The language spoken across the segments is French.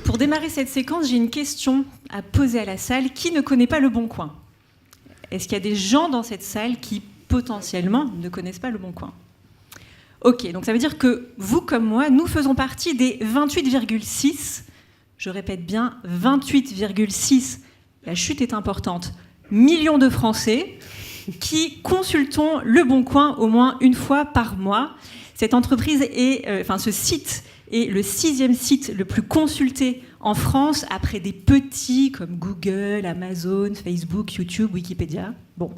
Pour démarrer cette séquence, j'ai une question à poser à la salle. Qui ne connaît pas Le Bon Coin ? Est-ce qu'il y a des gens dans cette salle qui, potentiellement, ne connaissent pas Le Bon Coin ? Ok, donc ça veut dire que vous, comme moi, nous faisons partie des 28,6, je répète bien, 28,6, la chute est importante, millions de Français qui consultons Le Bon Coin au moins une fois par mois. Cette entreprise ce site est le 6e site le plus consulté en France, après des petits comme Google, Amazon, Facebook, YouTube, Wikipédia. Bon.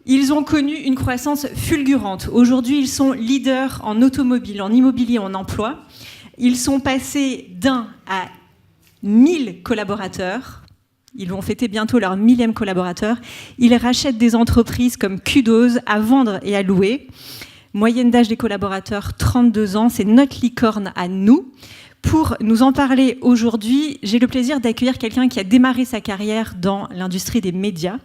Ils ont connu une croissance fulgurante. Aujourd'hui, ils sont leaders en automobile, en immobilier, en emploi. Ils sont passés d'1 à 1000 collaborateurs. Ils vont fêter bientôt leur 1000e collaborateur. Ils rachètent des entreprises comme Kudos à vendre et à louer. Moyenne d'âge des collaborateurs, 32 ans. C'est notre licorne à nous. Pour nous en parler aujourd'hui, j'ai le plaisir d'accueillir quelqu'un qui a démarré sa carrière dans l'industrie des médias,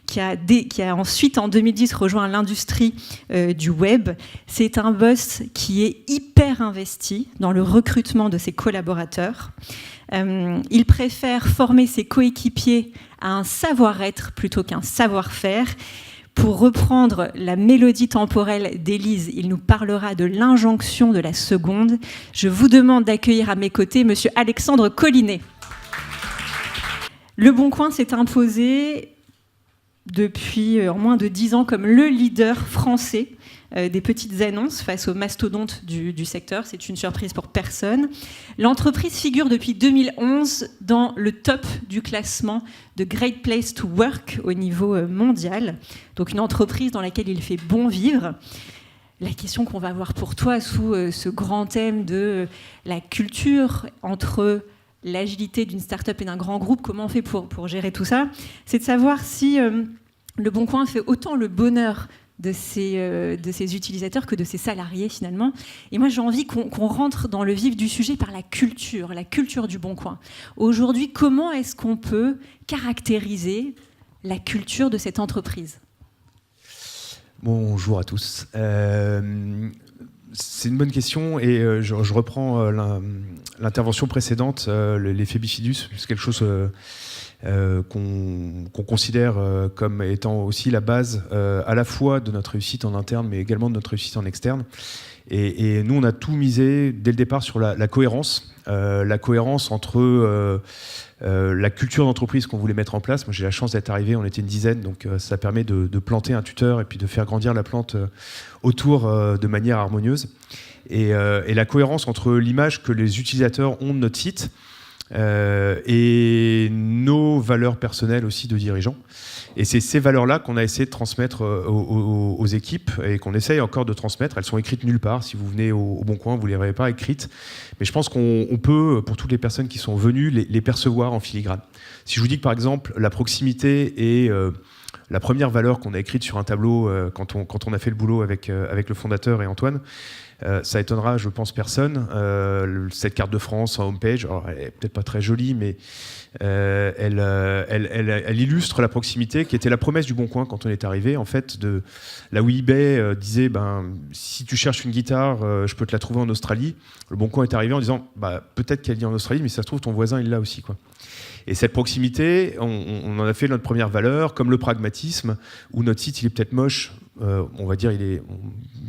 qui a ensuite, en 2010, rejoint l'industrie du web. C'est un boss qui est hyper investi dans le recrutement de ses collaborateurs. Il préfère former ses coéquipiers à un savoir-être plutôt qu'un savoir-faire. Pour reprendre la mélodie temporelle d'Élise, il nous parlera de l'injonction de la seconde. Je vous demande d'accueillir à mes côtés monsieur Alexandre Collinet. Le Bon Coin s'est imposé depuis en moins de 10 ans comme le leader français des petites annonces face aux mastodontes du secteur. C'est une surprise pour personne. L'entreprise figure depuis 2011 dans le top du classement de Great Place to Work au niveau mondial. Donc une entreprise dans laquelle il fait bon vivre. La question qu'on va avoir pour toi sous ce grand thème de la culture entre l'agilité d'une start-up et d'un grand groupe, comment on fait pour gérer tout ça, c'est de savoir si Le Bon Coin fait autant le bonheur de ses utilisateurs que de ses salariés finalement. Et moi j'ai envie qu'on rentre dans le vif du sujet par la culture du Bon Coin. Aujourd'hui, comment est-ce qu'on peut caractériser la culture de cette entreprise ? Bonjour à tous. C'est une bonne question et je reprends l'intervention précédente, l'effet bifidus, c'est quelque chose qu'on considère comme étant aussi la base à la fois de notre réussite en interne mais également de notre réussite en externe. Et nous, on a tout misé dès le départ sur la cohérence entre la culture d'entreprise qu'on voulait mettre en place. Moi, j'ai la chance d'être arrivé, on était une dizaine, donc ça permet de planter un tuteur et puis de faire grandir la plante autour de manière harmonieuse. Et la cohérence entre l'image que les utilisateurs ont de notre site et nos valeurs personnelles aussi de dirigeants. Et c'est ces valeurs-là qu'on a essayé de transmettre aux équipes et qu'on essaye encore de transmettre. Elles sont écrites nulle part. Si vous venez au Bon Coin, vous ne les verrez pas écrites. Mais je pense qu'on peut, pour toutes les personnes qui sont venues, les percevoir en filigrane. Si je vous dis que, par exemple, la proximité est la première valeur qu'on a écrite sur un tableau quand on a fait le boulot avec le fondateur et Antoine, ça étonnera, je pense, personne. Cette carte de France en homepage, alors, elle est peut-être pas très jolie, mais elle illustre la proximité qui était la promesse du Bon Coin quand on est arrivé. En fait, là où eBay disait si tu cherches une guitare, je peux te la trouver en Australie. Le Bon Coin est arrivé en disant peut-être qu'elle est en Australie, mais ça se trouve ton voisin il l'a aussi, quoi. Et cette proximité, on en a fait notre première valeur, comme le pragmatisme, où notre site il est peut-être moche, on va dire il est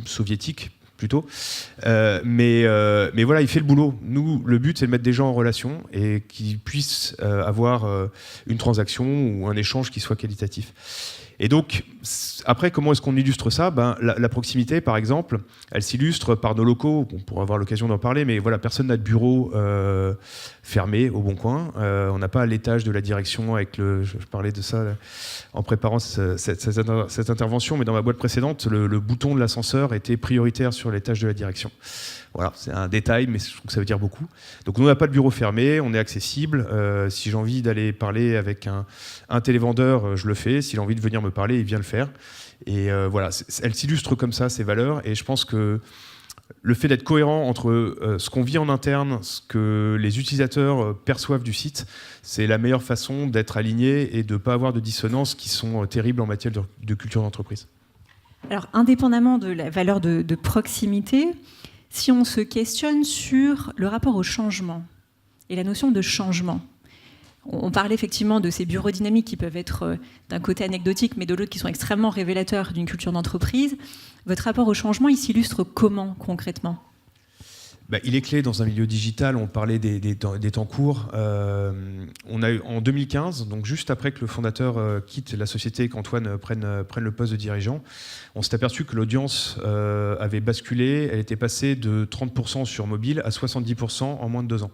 soviétique plutôt, mais voilà, il fait le boulot. Nous, le but c'est de mettre des gens en relation et qu'ils puissent avoir une transaction ou un échange qui soit qualitatif. Et donc, après, comment est-ce qu'on illustre ça ? La proximité, par exemple, elle s'illustre par nos locaux. On pourra avoir l'occasion d'en parler, mais voilà, personne n'a de bureau fermé au Bon Coin. On n'a pas à l'étage de la direction avec je parlais de ça en préparant cette intervention, mais dans ma boîte précédente, le bouton de l'ascenseur était prioritaire sur l'étage de la direction. Voilà, c'est un détail, mais je trouve que ça veut dire beaucoup. Donc nous, on n'a pas de bureau fermé, on est accessible. Si j'ai envie d'aller parler avec un télévendeur, je le fais. S'il a envie de venir me parler, il vient le faire. Et voilà, elle s'illustre comme ça, ces valeurs. Et je pense que le fait d'être cohérent entre ce qu'on vit en interne, ce que les utilisateurs perçoivent du site, c'est la meilleure façon d'être aligné et de ne pas avoir de dissonances qui sont terribles en matière de culture d'entreprise. Alors, indépendamment de la valeur de proximité, si on se questionne sur le rapport au changement, et la notion de changement. On parlait effectivement de ces bureaux dynamiques qui peuvent être d'un côté anecdotiques, mais de l'autre qui sont extrêmement révélateurs d'une culture d'entreprise. Votre rapport au changement, il s'illustre comment concrètement ? Il est clé dans un milieu digital. On parlait des temps courts. On a eu en 2015, donc juste après que le fondateur quitte la société et qu'Antoine prenne le poste de dirigeant, on s'est aperçu que l'audience avait basculé. Elle était passée de 30% sur mobile à 70% en moins de 2 ans.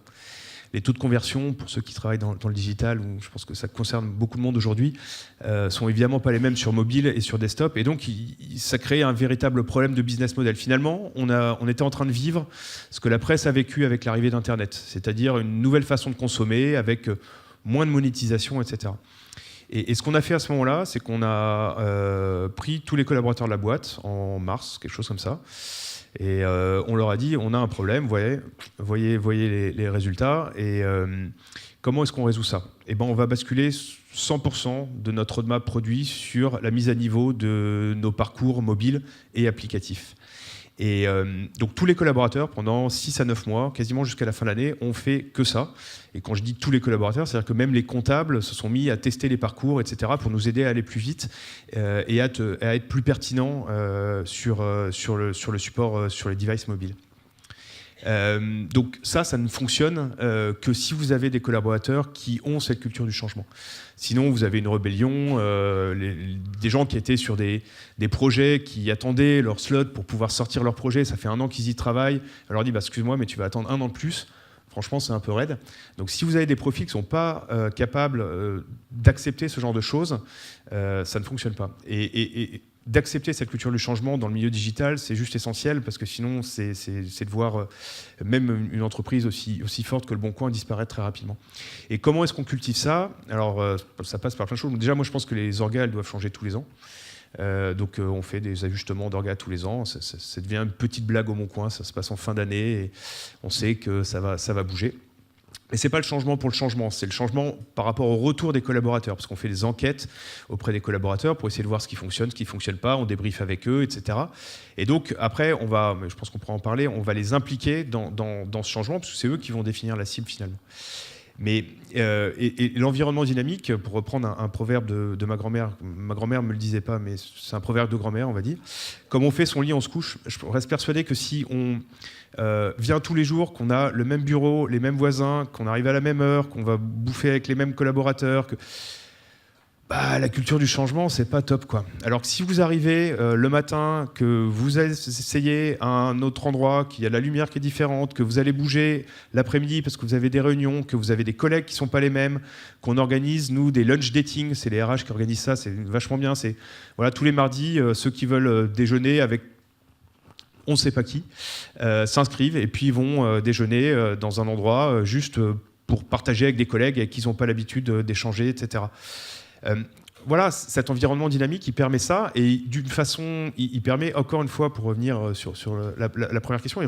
Les taux de conversion, pour ceux qui travaillent dans le digital, où je pense que ça concerne beaucoup de monde aujourd'hui, sont évidemment pas les mêmes sur mobile et sur desktop. Et donc, ça crée un véritable problème de business model. Finalement, on était en train de vivre ce que la presse a vécu avec l'arrivée d'Internet, c'est-à-dire une nouvelle façon de consommer avec moins de monétisation, etc. Et ce qu'on a fait à ce moment-là, c'est qu'on a pris tous les collaborateurs de la boîte en mars, quelque chose comme ça. Et on leur a dit, on a un problème, voyez les résultats, et comment est-ce qu'on résout ça ? On va basculer 100% de notre roadmap produit sur la mise à niveau de nos parcours mobiles et applicatifs. Et donc tous les collaborateurs, pendant 6 à 9 mois, quasiment jusqu'à la fin de l'année, ont fait que ça. Et quand je dis tous les collaborateurs, c'est-à-dire que même les comptables se sont mis à tester les parcours, etc., pour nous aider à aller plus vite et à être plus pertinents sur le support, sur les devices mobiles. Donc ça ne fonctionne que si vous avez des collaborateurs qui ont cette culture du changement. Sinon, vous avez une rébellion, des gens qui étaient sur des projets, qui attendaient leur slot pour pouvoir sortir leur projet. Ça fait 1 an qu'ils y travaillent. On leur dit, excuse-moi, mais tu vas attendre 1 an de plus. Franchement, c'est un peu raide. Donc si vous avez des profils qui ne sont pas capables d'accepter ce genre de choses, ça ne fonctionne pas. Et d'accepter cette culture du changement dans le milieu digital, c'est juste essentiel, parce que sinon, c'est de voir même une entreprise aussi forte que Le Bon Coin disparaître très rapidement. Et comment est-ce qu'on cultive ça ? Alors, ça passe par plein de choses. Déjà, moi, je pense que les orgas, elles doivent changer tous les ans. Donc, on fait des ajustements d'orgas tous les ans. Ça devient une petite blague au Bon Coin. Ça se passe en fin d'année et on sait que ça va bouger. Mais ce n'est pas le changement pour le changement, c'est le changement par rapport au retour des collaborateurs, parce qu'on fait des enquêtes auprès des collaborateurs pour essayer de voir ce qui fonctionne, ce qui ne fonctionne pas, on débriefe avec eux, etc. Et donc après, je pense qu'on pourra en parler, on va les impliquer dans ce changement, parce que c'est eux qui vont définir la cible finalement. Mais et l'environnement dynamique, pour reprendre un proverbe de ma grand-mère ne me le disait pas, mais c'est un proverbe de grand-mère, on va dire. Comme on fait son lit, on se couche. Je reste persuadé que si on vient tous les jours, qu'on a le même bureau, les mêmes voisins, qu'on arrive à la même heure, qu'on va bouffer avec les mêmes collaborateurs, la culture du changement, c'est pas top, quoi. Alors que si vous arrivez le matin, que vous essayez à un autre endroit, qu'il y a la lumière qui est différente, que vous allez bouger l'après-midi parce que vous avez des réunions, que vous avez des collègues qui sont pas les mêmes, qu'on organise, nous, des lunch dating, c'est les RH qui organisent ça, c'est vachement bien. C'est tous les mardis, ceux qui veulent déjeuner avec on ne sait pas qui, s'inscrivent et puis vont déjeuner dans un endroit juste pour partager avec des collègues avec qui ils n'ont pas l'habitude d'échanger, etc. Cet environnement dynamique, il permet ça, et d'une façon, il permet, encore une fois, pour revenir sur la première question,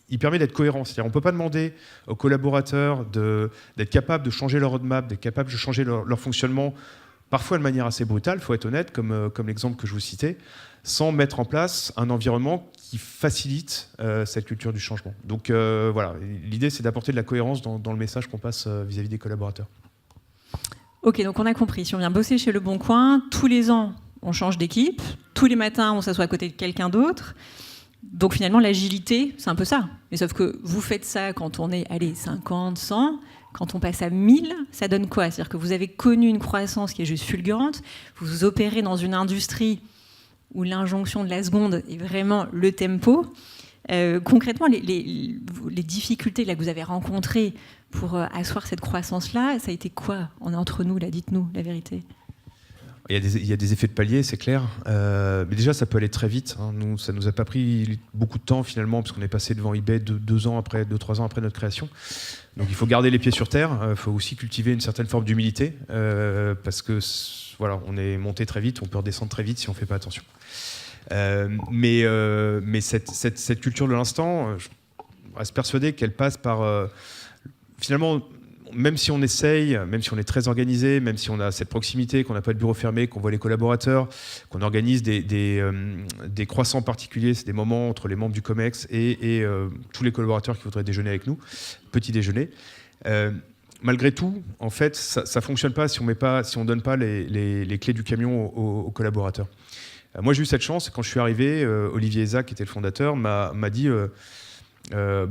il permet d'être cohérent. C'est-à-dire, on ne peut pas demander aux collaborateurs d'être capables de changer leur roadmap, d'être capables de changer leur fonctionnement, parfois de manière assez brutale, il faut être honnête, comme l'exemple que je vous citais, sans mettre en place un environnement qui facilite cette culture du changement. Donc l'idée, c'est d'apporter de la cohérence dans le message qu'on passe vis-à-vis des collaborateurs. Ok, donc on a compris. Si on vient bosser chez Le Bon Coin, tous les ans, on change d'équipe. Tous les matins, on s'assoit à côté de quelqu'un d'autre. Donc finalement, l'agilité, c'est un peu ça. Mais sauf que vous faites ça quand on est, 50, 100. Quand on passe à 1000, ça donne quoi ? C'est-à-dire que vous avez connu une croissance qui est juste fulgurante. Vous opérez dans une industrie où l'injonction de la seconde est vraiment le tempo. Concrètement, les difficultés là, que vous avez rencontrées pour asseoir cette croissance-là, ça a été quoi ? On est entre nous, là, dites-nous la vérité. Il y a des effets de palier, c'est clair. Mais déjà, ça peut aller très vite. Nous, ça ne nous a pas pris beaucoup de temps, finalement, parce qu'on est passé devant eBay 2-3 ans après notre création. Donc, il faut garder les pieds sur terre. Il faut aussi cultiver une certaine forme d'humilité, parce que, on est monté très vite, on peut redescendre très vite si on ne fait pas attention. Mais cette culture de l'instant, je reste persuadé qu'elle passe par... finalement, même si on essaye, même si on est très organisé, même si on a cette proximité, qu'on n'a pas de bureau fermé, qu'on voit les collaborateurs, qu'on organise des croissants particuliers, c'est des moments entre les membres du COMEX et tous les collaborateurs qui voudraient déjeuner avec nous, petit déjeuner, Malgré tout, en fait, ça ne fonctionne pas si on ne donne pas les clés du camion aux collaborateurs. Moi, j'ai eu cette chance. Quand je suis arrivé, Olivier Eza, qui était le fondateur, m'a dit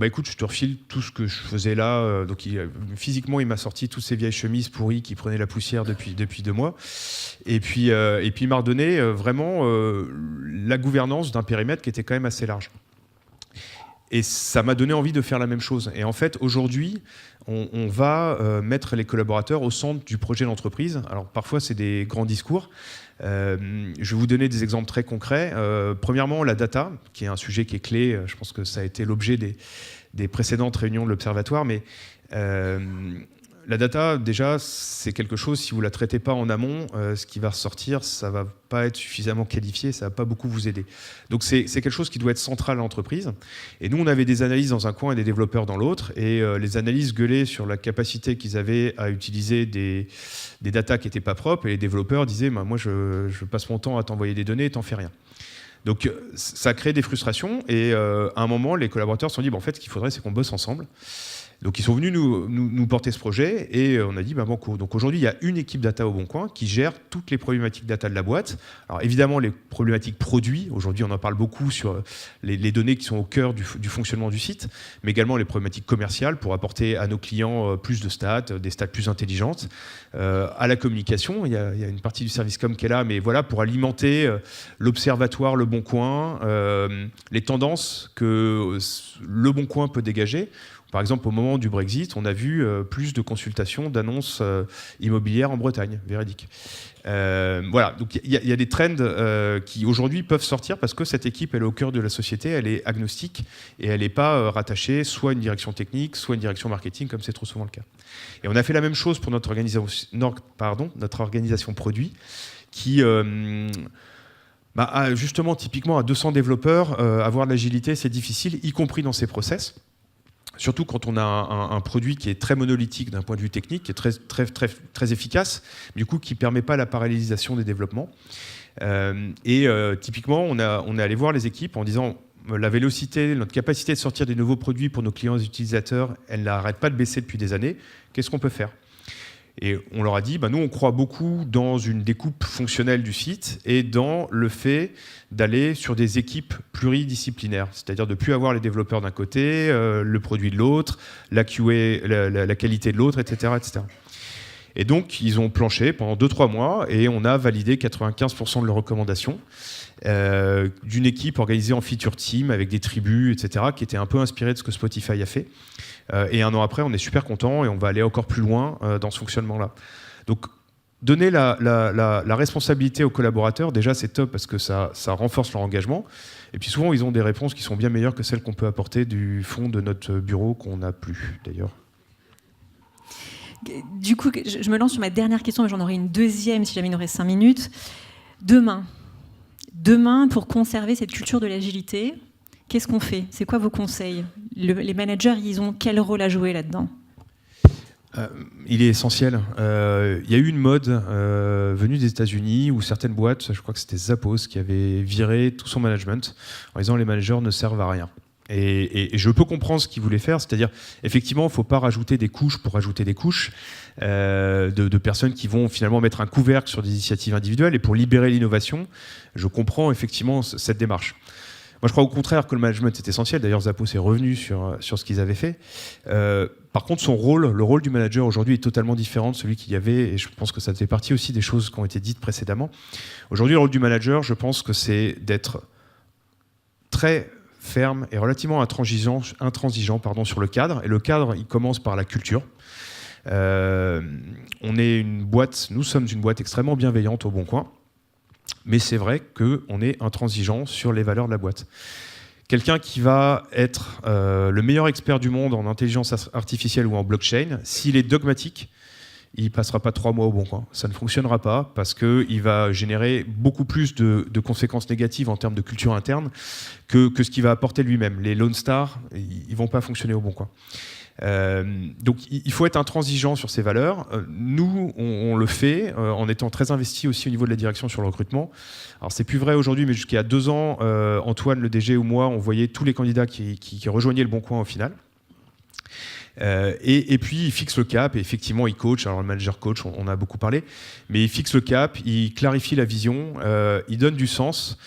écoute, je te refile tout ce que je faisais là. Donc, physiquement, il m'a sorti toutes ces vieilles chemises pourries qui prenaient la poussière depuis 2 mois. Et puis il m'a redonné vraiment la gouvernance d'un périmètre qui était quand même assez large. Et ça m'a donné envie de faire la même chose. Et en fait, aujourd'hui, on va mettre les collaborateurs au centre du projet d'entreprise. Alors parfois, c'est des grands discours. Je vais vous donner des exemples très concrets. Premièrement, la data, qui est un sujet qui est clé. Je pense que ça a été l'objet des précédentes réunions de l'Observatoire. Mais la data, déjà, c'est quelque chose, si vous ne la traitez pas en amont, ce qui va ressortir, ça ne va pas être suffisamment qualifié, ça ne va pas beaucoup vous aider. Donc c'est quelque chose qui doit être central à l'entreprise. Et nous, on avait des analyses dans un coin et des développeurs dans l'autre. Et les analyses gueulaient sur la capacité qu'ils avaient à utiliser des datas qui n'étaient pas propres. Et les développeurs disaient, moi, je passe mon temps à t'envoyer des données et t'en fais rien. Donc ça a créé des frustrations. Et à un moment, les collaborateurs se sont dit, en fait, ce qu'il faudrait, c'est qu'on bosse ensemble. Donc ils sont venus nous porter ce projet et on a dit banco. Donc aujourd'hui il y a une équipe data au Boncoin qui gère toutes les problématiques data de la boîte. Alors évidemment les problématiques produits, aujourd'hui on en parle beaucoup sur les données qui sont au cœur du fonctionnement du site, mais également les problématiques commerciales pour apporter à nos clients plus de stats, des stats plus intelligentes. À la communication, il y a une partie du service com qui est là, mais voilà, pour alimenter l'observatoire Le Boncoin, les tendances que Le Boncoin peut dégager. Par exemple, au moment du Brexit, on a vu plus de consultations d'annonces immobilières en Bretagne, véridique. Voilà, donc il y a des trends qui aujourd'hui peuvent sortir parce que cette équipe, elle est au cœur de la société, elle est agnostique et elle n'est pas rattachée soit à une direction technique, soit à une direction marketing, comme c'est trop souvent le cas. Et on a fait la même chose pour notre organisation produit, qui justement, typiquement, à 200 développeurs, avoir de l'agilité, c'est difficile, y compris dans ces process. Surtout quand on a un produit qui est très monolithique d'un point de vue technique, qui est très, très, très, très efficace, mais du coup qui ne permet pas la parallélisation des développements. Typiquement, on est allé voir les équipes en disant la vélocité, notre capacité de sortir des nouveaux produits pour nos clients et utilisateurs, elle n'arrête pas de baisser depuis des années. Qu'est-ce qu'on peut faire ? Et on leur a dit, nous on croit beaucoup dans une découpe fonctionnelle du site et dans le fait d'aller sur des équipes pluridisciplinaires, c'est-à-dire de ne plus avoir les développeurs d'un côté, le produit de l'autre, la QA, la qualité de l'autre, etc., etc. Et donc ils ont planché pendant 2-3 mois et on a validé 95% de leurs recommandations d'une équipe organisée en feature team avec des tribus, etc., qui était un peu inspirée de ce que Spotify a fait. Et 1 an après, on est super content et on va aller encore plus loin dans ce fonctionnement-là. Donc, donner la responsabilité aux collaborateurs, déjà, c'est top parce que ça renforce leur engagement. Et puis souvent, ils ont des réponses qui sont bien meilleures que celles qu'on peut apporter du fond de notre bureau qu'on n'a plus, d'ailleurs. Du coup, je me lance sur ma dernière question, mais j'en aurai une deuxième si jamais il nous reste 5 minutes. Demain, pour conserver cette culture de l'agilité, qu'est-ce qu'on fait ? C'est quoi vos conseils ? Les managers, ils ont quel rôle à jouer là-dedans ? Il est essentiel. Il y a eu une mode venue des États-Unis où certaines boîtes, je crois que c'était Zappos, qui avait viré tout son management en disant les managers ne servent à rien. Et je peux comprendre ce qu'ils voulaient faire, c'est-à-dire effectivement, il ne faut pas rajouter des couches pour rajouter des couches de personnes qui vont finalement mettre un couvercle sur des initiatives individuelles. Et pour libérer l'innovation, je comprends effectivement cette démarche. Moi, je crois au contraire que le management est essentiel. D'ailleurs, Zappos est revenu sur ce qu'ils avaient fait. Par contre, le rôle du manager aujourd'hui est totalement différent de celui qu'il y avait. Et je pense que ça fait partie aussi des choses qui ont été dites précédemment. Aujourd'hui, le rôle du manager, je pense que c'est d'être très ferme et relativement intransigeant sur le cadre. Et le cadre, il commence par la culture. Nous sommes une boîte extrêmement bienveillante au Boncoin. Mais c'est vrai qu'on est intransigeant sur les valeurs de la boîte. Quelqu'un qui va être le meilleur expert du monde en intelligence artificielle ou en blockchain, s'il est dogmatique, il ne passera pas 3 mois au Boncoin. Ça ne fonctionnera pas parce qu'il va générer beaucoup plus de conséquences négatives en termes de culture interne que ce qu'il va apporter lui-même. Les Lone Stars, ils ne vont pas fonctionner au Boncoin. Donc il faut être intransigeant sur ces valeurs. Nous, on le fait en étant très investi aussi au niveau de la direction sur le recrutement. Alors c'est plus vrai aujourd'hui, mais jusqu'à 2 ans, Antoine, le DG ou moi, on voyait tous les candidats qui rejoignaient le Boncoin au final. Et puis il fixe le cap, et effectivement il coach, alors le manager coach, on a beaucoup parlé, mais il fixe le cap, il clarifie la vision, il donne du sens.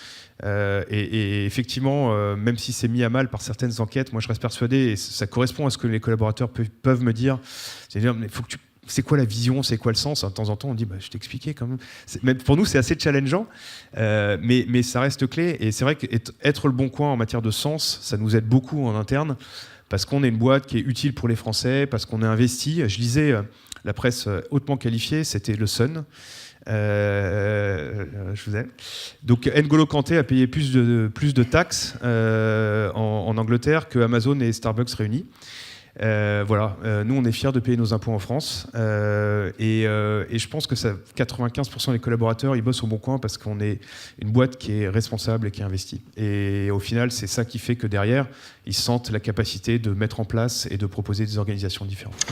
Et effectivement, même si c'est mis à mal par certaines enquêtes, moi je reste persuadé, et ça correspond à ce que les collaborateurs peuvent me dire, c'est-à-dire, mais faut que c'est quoi la vision, c'est quoi le sens? De temps en temps, on dit, je t'expliquais quand même. Même pour nous, c'est assez challengeant, mais ça reste clé. Et c'est vrai qu'être le bon coin en matière de sens, ça nous aide beaucoup en interne, parce qu'on est une boîte qui est utile pour les Français, parce qu'on est investi. Je lisais la presse hautement qualifiée, c'était le Sun. Je vous aime. Donc N'Golo Kanté a payé plus de taxes en Angleterre que Amazon et Starbucks réunis. Voilà, nous on est fiers de payer nos impôts en France, et je pense que 95% des collaborateurs ils bossent au bon coin parce qu'on est une boîte qui est responsable et qui investit. Et au final, c'est ça qui fait que derrière, ils sentent la capacité de mettre en place et de proposer des organisations différentes.